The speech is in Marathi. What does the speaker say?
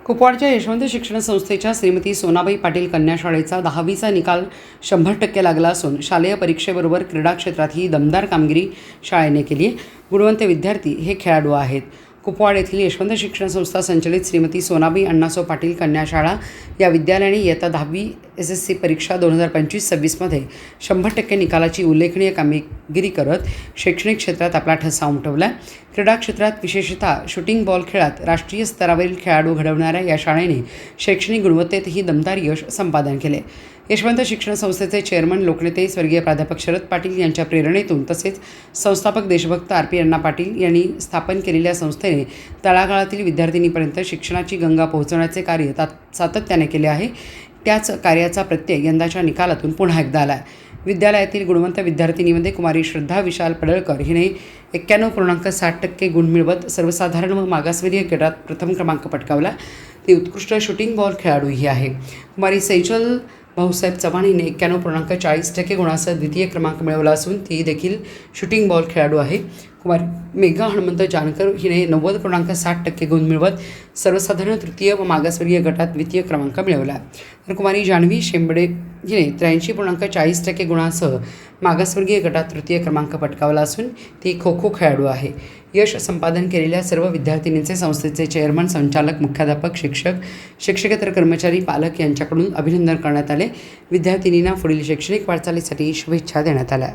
कुपवाडच्या यशवंत शिक्षण संस्थेच्या श्रीमती सोनाबाई पाटील कन्या शाळेचा 10वीचा निकाल 100% लागला असून शालेय परीक्षेबरोबर क्रीडा क्षेत्रातही दमदार कामगिरी शाळेने केली आहे। गुणवंत विद्यार्थी हे खेळाडू आहेत। कुपवाड येथील यशवंत शिक्षण संस्था संचलित श्रीमती सोनाबाई अण्णासाहेब पाटील कन्या शाळा या विद्यालयाने इयत्ता 10वी SSC परीक्षा 2025-26 मध्ये 100% निकालाची उल्लेखनीय कामगिरी करत शैक्षणिक क्षेत्रात आपला ठसा उमटवला। क्रीडा क्षेत्रात विशेषतः शूटिंग बॉल खेळात राष्ट्रीय स्तरावरील खेळाडू घडवणाऱ्या या शाळेने शैक्षणिक गुणवत्तेतही दमदार यश संपादन केले। यशवंत शिक्षण संस्थेचे चेअरमन लोकनेते स्वर्गीय प्राध्यापक शरद पाटील यांच्या प्रेरणेतून तसेच संस्थापक देशभक्त RP अण्णा पाटील यांनी स्थापन केलेल्या संस्थेने तळागाळातील विद्यार्थिनीपर्यंत शिक्षणाची गंगा पोहोचवण्याचे कार्य सातत्याने केले आहे। त्याच कार्याचा प्रत्यय यंदाच्या निकालातून पुन्हा एकदा आला आहे। विद्यालयातील गुणवंत विद्यार्थिनीमध्ये कुमारी श्रद्धा विशाल पडळकर हिने 91.60% गुण मिळवत सर्वसाधारण व मागासवर्गीय गटात प्रथम क्रमांक पटकावला। ती उत्कृष्ट शूटिंग बॉल खेळाडूही आहे। कुमारी सैजल भाऊसाहेब चव्हाण हिने 91.40% गुणासह द्वितीय क्रमांक मिळवला असून ती देखील शूटिंग बॉल खेळाडू आहे। कुमारी मेघा हनुमंत जानकर हिने 90.60% गुण मिळवत सर्वसाधारण तृतीय व मागासवर्गीय गटात द्वितीय क्रमांक मिळवला। तर कुमारी जान्हवी शेंबडे हिने 83.40% गुणांसह मागासवर्गीय गटात तृतीय क्रमांक पटकावला असून ती खो खो खेळाडू आहे। यश संपादन केलेल्या सर्व विद्यार्थिनींचे संस्थेचे चेअरमन, संचालक, मुख्याध्यापक, शिक्षक, शिक्षकेतर कर्मचारी, पालक यांच्याकडून अभिनंदन करण्यात आले। विद्यार्थिनींना पुढील शैक्षणिक वाटचालीसाठी शुभेच्छा देण्यात आल्या।